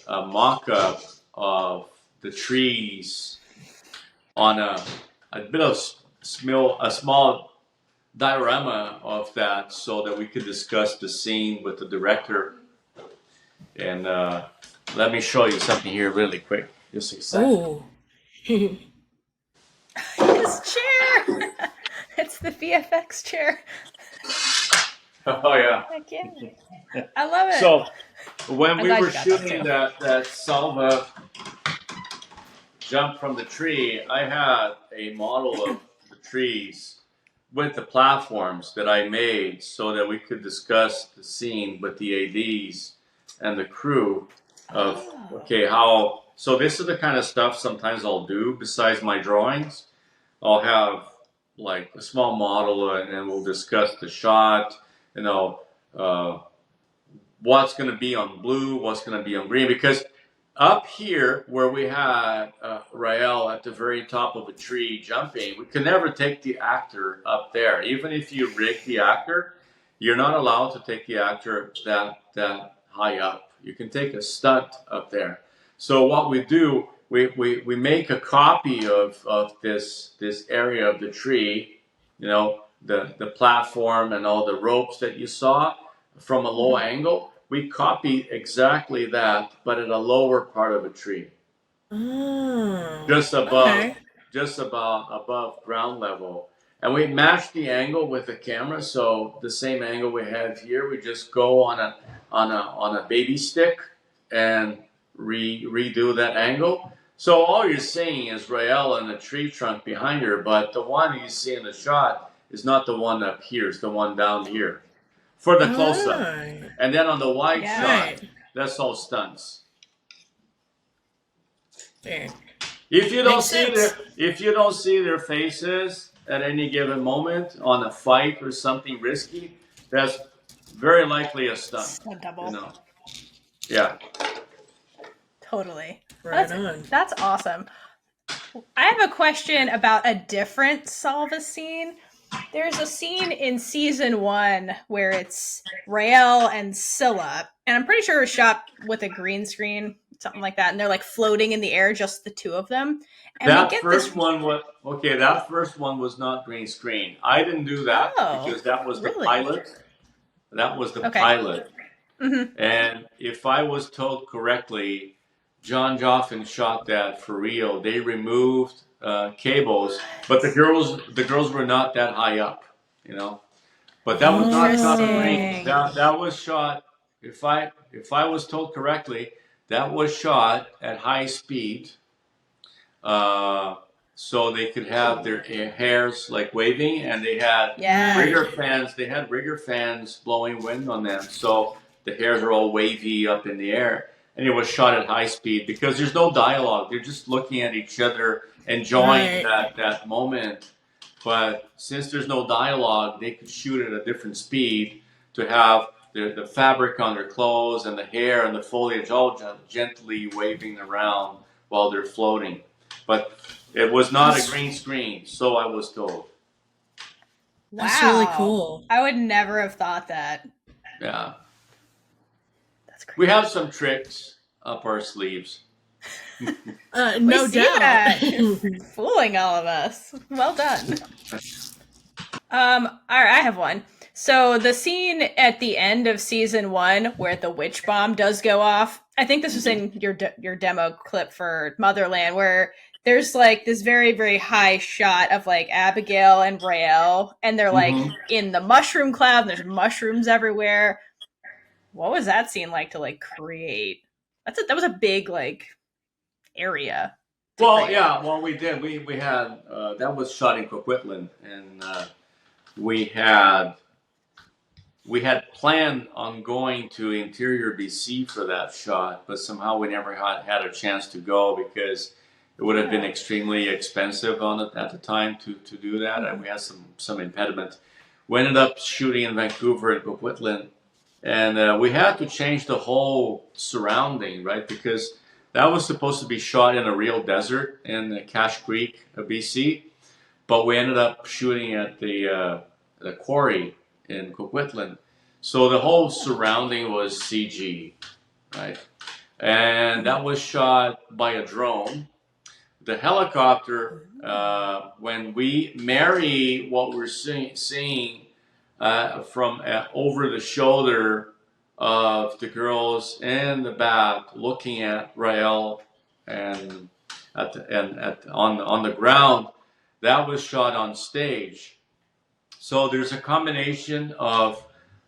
mock-up of the trees on a bit of a small diorama of that so that we could discuss the scene with the director. And let me show you something here really quick. Just a second. Ooh. His chair! It's the VFX chair. Oh yeah. Heck yeah. I love it. So when I'm we glad were you got that shooting too. that salva jump from the tree, I had a model of the trees with the platforms that I made so that we could discuss the scene with the ADs and the crew of, Oh. okay, how, so this is the kind of stuff sometimes I'll do besides my drawings. I'll have like a small model and we'll discuss the shot, you know, uh, what's going to be on blue, what's going to be on green, because up here where we had Raelle at the very top of a tree jumping, we could never take the actor up there. Even if you rig the actor, you're not allowed to take the actor that high up. You can take a stunt up there. So what we do, we make a copy of this area of the tree, you know, the platform and all the ropes that you saw from a low angle. We copy exactly that, but at a lower part of a tree, Oh, just above, okay. just about above ground level. And we match the angle with the camera, so the same angle we have here, we just go on a baby stick and redo that angle. So all you're seeing is Raelle and the tree trunk behind her, but the one you see in the shot is not the one up here; it's the one down here for the close up. Right. And then on the wide Yeah. shot, Right. that's all stunts. Fair. If you don't Makes see sense. their faces at any given moment on a fight or something risky, that's very likely a stunt. A double. You know. Yeah. Totally. Right on. That's awesome. I have a question about a different Salva scene. There's a scene in season 1 where it's Raelle and Scylla, and I'm pretty sure it was shot with a green screen, something like that, and they're like floating in the air, just the two of them. And we That get this. first one was okay. That first one was not green screen. I didn't do that Oh, because that was the really? pilot. That was the Okay. pilot. Mm-hmm. And if I was told correctly, John Joffin shot that for real. They removed cables, but the girls were not that high up, you know. But that was not shot on green. Interesting. That was shot. If I was told correctly, that was shot at high speed, uh, so they could have their hairs like waving, and they had Yeah. rigger fans. They had rigger fans blowing wind on them, so the hairs are all wavy up in the air. And it was shot at high speed because there's no dialogue. They're just looking at each other, enjoying Right. that moment. But since there's no dialogue, they could shoot at a different speed to have the fabric on their clothes and the hair and the foliage all gently waving around while they're floating. But it was not a green screen, so I was told. Wow. That's really cool. I would never have thought that. Yeah. That's crazy. We have some tricks up our sleeves. No see doubt. that. You're fooling all of us. Well done. All right, I have one. So the scene at the end of season 1 where the witch bomb does go off, I think this was in your demo clip for Motherland, where there's like this very, very high shot of like Abigail and Raelle, and they're like in the mushroom cloud, and there's mushrooms everywhere. What was that scene like to like create? That was a big like area. Well, yeah, well, we did. We had that was shot in Coquitlam, and we had planned on going to Interior BC for that shot, but somehow we never had a chance to go because it would have been extremely expensive on it at the time to do that, and we had some impediment. We ended up shooting in Vancouver and Coquitlam, and we had to change the whole surrounding, right? Because that was supposed to be shot in a real desert in Cache Creek, BC, but we ended up shooting at the quarry in Coquitlam. So the whole surrounding was CG, right? And that was shot by a drone. The helicopter, when we marry what we're seeing from over the shoulder of the girls in the back, looking at Raelle and on the ground, that was shot on stage. So there's a combination of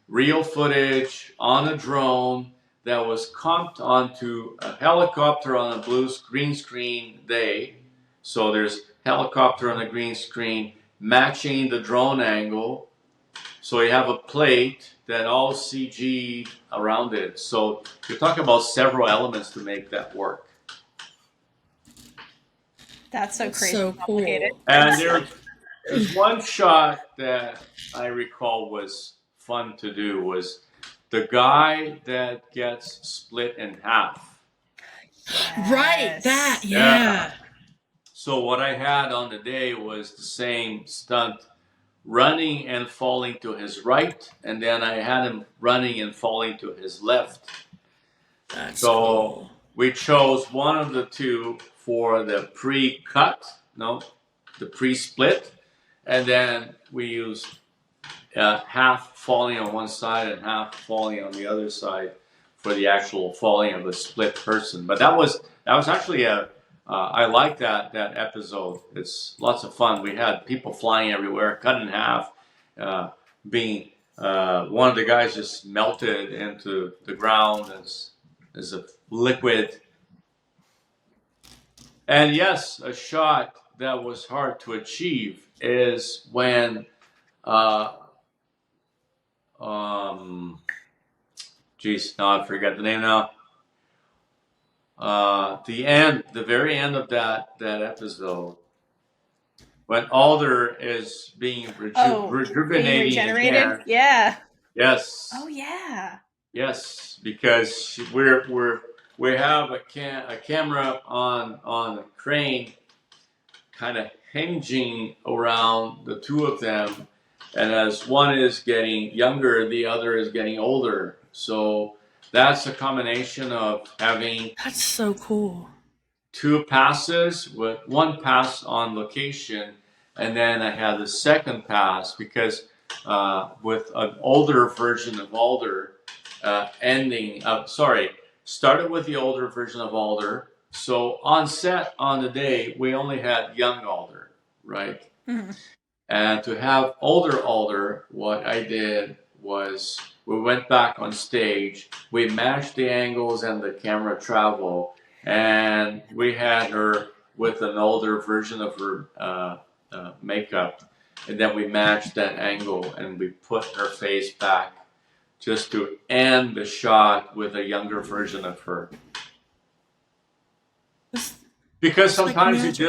real footage on a drone that was comped onto a helicopter on a green screen day. So there's helicopter on a green screen matching the drone angle. So you have a plate that all CG around it. So you're talking about several elements to make that work. That's so crazy. So complicated. cool. And there's one shot that I recall was fun to do was the guy that gets split in half. Right, that, Yes. yeah. So what I had on the day was the same stunt, running and falling to his right, and then I had him running and falling to his left. That's So cool. we chose one of the two for the the pre-split, and then we used half falling on one side and half falling on the other side for the actual falling of the split person. But that was actually I like that episode. It's lots of fun. We had people flying everywhere, cut in half, being one of the guys just melted into the ground as a liquid. And yes, a shot that was hard to achieve is when geez, now I forget the name now. The very end of that episode, when Alder is being Being rejuvenating regenerated. again. Yeah. Yes. Oh yeah. Yes, because we have a camera on a crane, kind of hinging around the two of them, and as one is getting younger, the other is getting older. So that's a combination of having That's so cool. two passes with one pass on location, and then I had the second pass because with an older version of Alder started with the older version of Alder. So on set on the day, we only had young Alder, right? Mm-hmm. And to have older Alder, what I did was we went back on stage, we matched the angles and the camera travel, and we had her with an older version of her makeup, and then we matched that angle and we put her face back just to end the shot with a younger version of her. Because sometimes like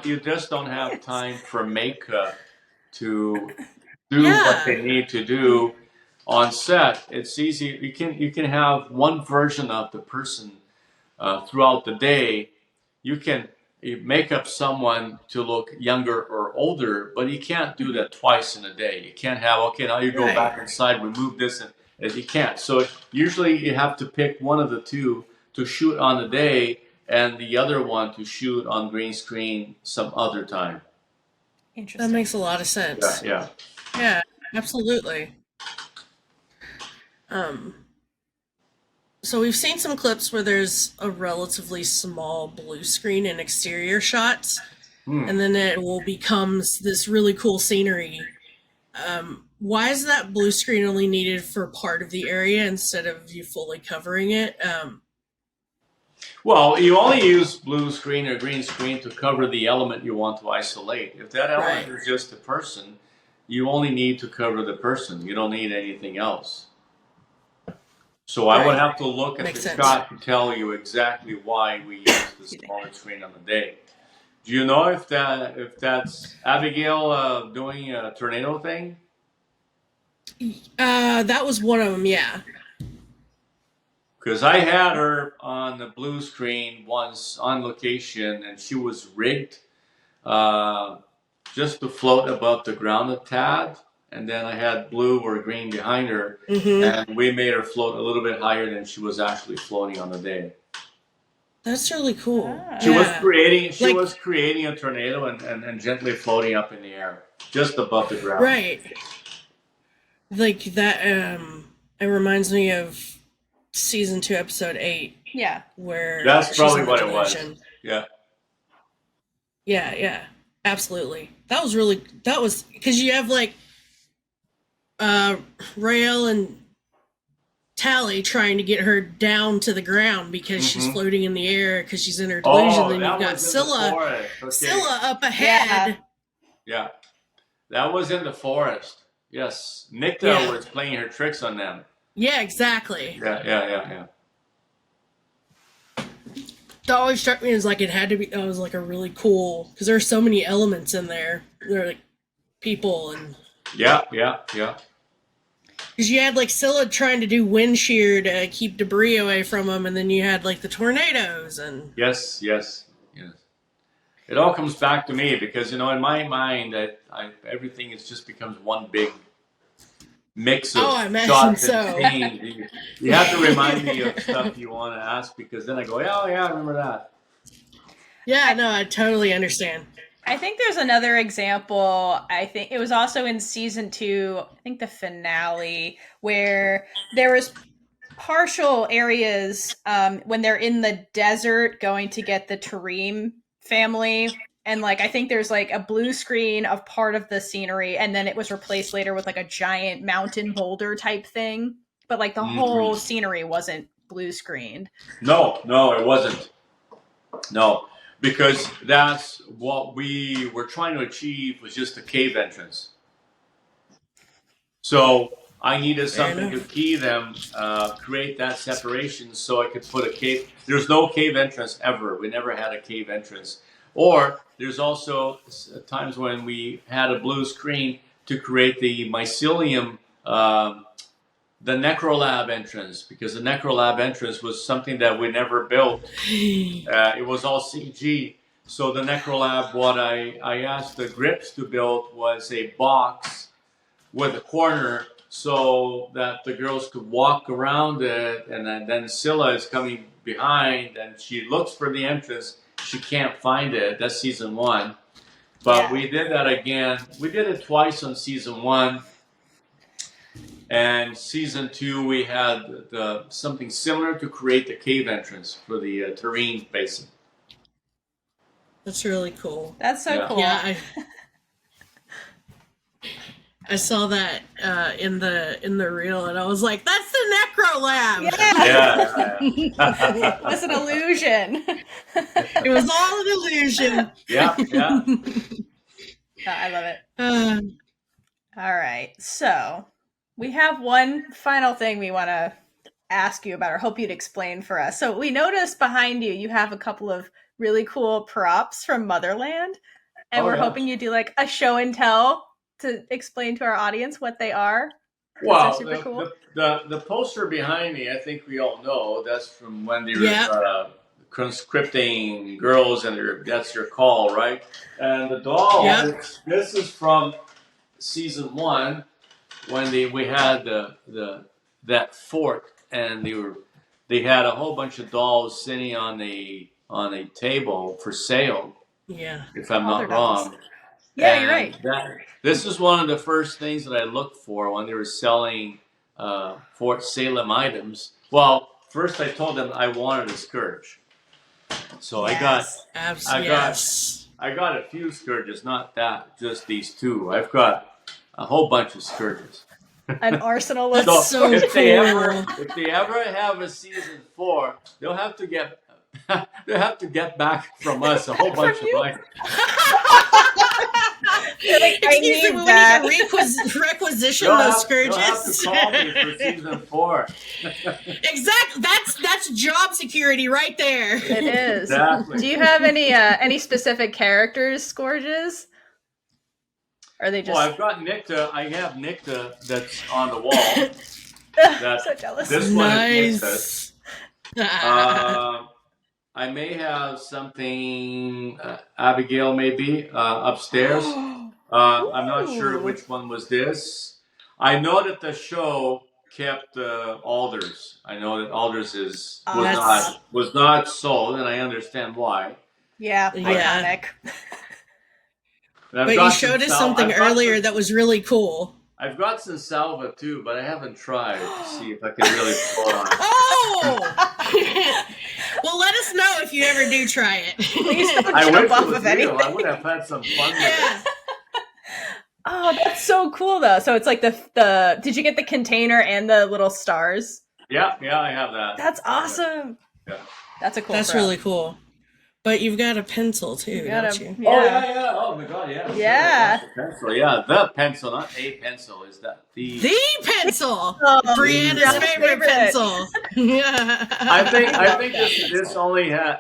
you just don't have time for makeup to do what they need to do on set. It's easy. You can have one version of the person throughout the day. You make up someone to look younger or older, but you can't do that twice in a day. You can't have, okay, now you go back inside, remove this, and you can't. So usually you have to pick one of the two to shoot on the day and the other one to shoot on green screen some other time. Interesting. That makes a lot of sense. Yeah. Yeah, absolutely. So we've seen some clips where there's a relatively small blue screen in exterior shots, and then it becomes this really cool scenery. Why is that blue screen only needed for part of the area instead of you fully covering it? Well, you only use blue screen or green screen to cover the element you want to isolate. If that element is just a person, you only need to cover the person. You don't need anything else. So I would have to look at the shot to tell you exactly why we use the smaller screen on the day. Do you know if that's Abigail doing a tornado thing? That was one of them, yeah. Because I had her on the blue screen once on location, and she was rigged just to float above the ground a tad. And then I had blue or green behind her, and we made her float a little bit higher than she was actually floating on the day. That's really cool. She was creating a tornado and gently floating up in the air, just above the ground. Right. Like that. It reminds me of season 2, episode 8. Yeah. Where that's probably what it was. Yeah. Yeah. Absolutely. That was because you have like Raelle and Tally trying to get her down to the ground because she's Mhm. floating in the air because she's in her delusion. Oh, Then that you've got was in the Scylla, forest. Okay. Scylla up ahead. Yeah. That was in the forest. Yes. Nicta Yeah. was playing her tricks on them. Yeah, exactly. Yeah. That always struck me as like it had to be. That was like a really cool because there are so many elements in there. There are like people and Yeah. because you had like Scylla trying to do wind shear to keep debris away from them, and then you had like the tornadoes and Yes. It all comes back to me because, in my mind, everything just becomes one big mix of I imagine shots so. and scenes. You have to remind me of stuff you want to ask because then I go, oh yeah, I remember that. Yeah, no, I totally understand. I think there's another example. I think it was also in season 2, I think the finale, where there was partial areas when they're in the desert going to get the Tareem family. And like I think there's like a blue screen of part of the scenery, and then it was replaced later with like a giant mountain boulder type thing. But like the whole scenery wasn't blue screened. No, it wasn't. No, because that's what we were trying to achieve was just a cave entrance. So I needed something to key them, create that separation so I could put a cave. There's no cave entrance ever. We never had a cave entrance. Or there's also times when we had a blue screen to create the mycelium, the necrolab entrance, because the necrolab entrance was something that we never built. It was all CG. So the necrolab, what I asked the grips to build was a box with a corner so that the girls could walk around it, and then Scylla is coming behind and she looks for the entrance. She can't find it. That's season 1. But we did that again. We did it twice on season 1. And season 2, we had something similar to create the cave entrance for the Tareem basin. That's really cool. That's so cool. Yeah, I saw that in the reel, and I was like, "That's the Necro Lab." Yeah. It was an illusion. It was all an illusion. Yeah. I love it. All right, so we have one final thing we want to ask you about, or hope you'd explain for us. So we noticed behind you have a couple of really cool props from Motherland, and we're hoping you do like a show and tell to explain to our audience what they are. Well, super cool. the poster behind me, I think we all know, that's from when they were conscripting girls, and that's your call, right? And the doll, this is from season 1 when we had that fort, and they had a whole bunch of dolls sitting on a table for sale. Yeah, if I'm not wrong. Yeah, you're right. This is one of the first things that I looked for when they were selling Fort Salem items. Well, first I told them I wanted a scourge, so I got a few scourges, not just these 2. I've got a whole bunch of scourges. An arsenal of so if cool. they ever have a season 4, they'll have to get back from us a whole bunch of items. Excuse me, we need to requisition those scourges. You'll have to call me for season 4. Exactly. That's job security right there. It is. Exactly. Do you have any specific characters, scourges? Or are they just? Well, I've got Nicta. I have Nicta that's on the wall. So jealous. This nice. One is Nicta's. I may have something, Abigail maybe, upstairs. I'm not sure which one was this. I know that the show kept Alders. I know that Alders was not sold, and I understand why. Yeah, iconic. But you showed us something earlier that was really cool. I've got some salva too, but I haven't tried to see if I can really pull it on. Oh! Well, let us know if you ever do try it. Please don't jump off of anything. I would have had some fun with it. Oh, that's so cool though. So it's like the did you get the container and the little stars? Yeah, I have that. That's awesome. Yeah. That's a cool. That's prop. really cool. But you've got a pencil too, You got don't a you? yeah. Oh yeah. Oh my God, yeah. Yeah. Sure. The pencil. Yeah, the pencil, not a pencil. Is that The pencil. Oh, Brianna's Brianna's favorite favorite. pencil. Yeah. I think love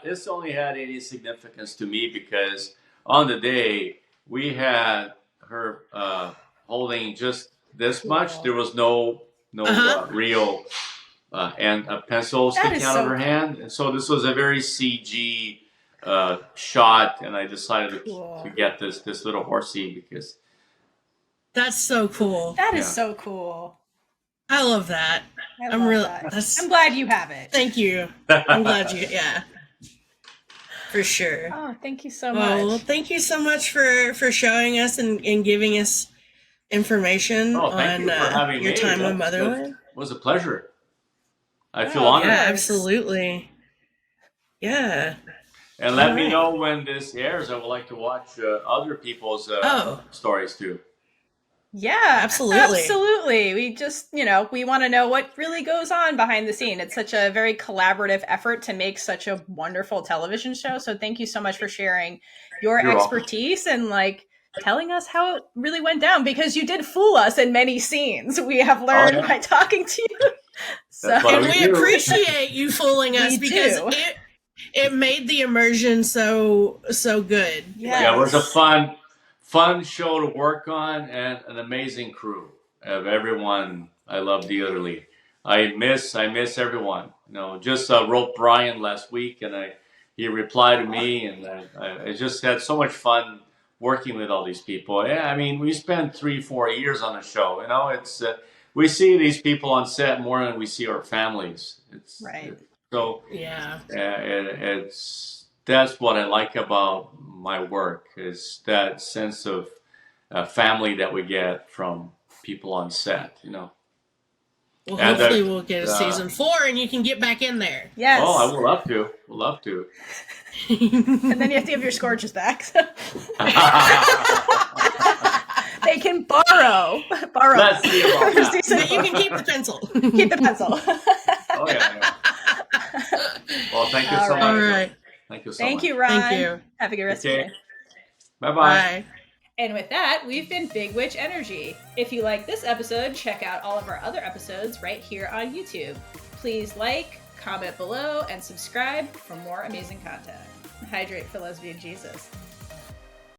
this only had any significance to me because on the day we had her holding just this much. Cool. There was no real and a pencil That sticking is out so of her hand, and so this was a very CG shot, and I decided Cool. to get this little horsey because That's so cool. That is Yeah. so cool. I love that. I I'm love really. that. That's, I'm glad you have it. thank you. I'm glad you. Yeah. For sure. Oh, thank you so Well, much. thank you so much for showing us and giving us information Oh, thank on you for having your me. time on That Motherland. was a pleasure. I feel Oh, honored. Yeah, course. absolutely. Yeah. And let me Alright. know when this airs. I would like to watch other people's stories too. Yeah, Absolutely. absolutely. We just, we want to know what really goes on behind the scene. It's such a very collaborative effort to make such a wonderful television show. So thank you so much for sharing your You're welcome. expertise and telling us how it really went down, because you did fool us in many scenes. We have learned yeah. by talking to you. That's what And we we do. appreciate you fooling us We because do. it made the immersion so good. Yes. Yeah, it was a fun show to work on and an amazing crew of everyone I love dearly. I miss everyone. Just wrote Brian last week and he replied to me and I just had so much fun working with all these people. Yeah, I mean, we spent 3-4 years on the show. It's we see these people on set more than we see our families. Right. So Yeah. that's what I like about my work is that sense of family that we get from people on set. Well, And hopefully we'll get a season 4 and you can get back in there. Yes. Oh, I would love to. Would love to. And then you have to give your scourges back. They can borrow. Let's see about that. But you can keep the pencil. Keep the pencil. Oh yeah. Well, thank you All so right. much. All right. Thank you so Thank much. you, Ron. Thank you. Have a good rest of your Okay. day. Bye bye. Bye. And with that, we've been Big Witch Energy. If you like this episode, check out all of our other episodes right here on YouTube. Please like, comment below, and subscribe for more amazing content. Hydrate for Lesbian Jesus.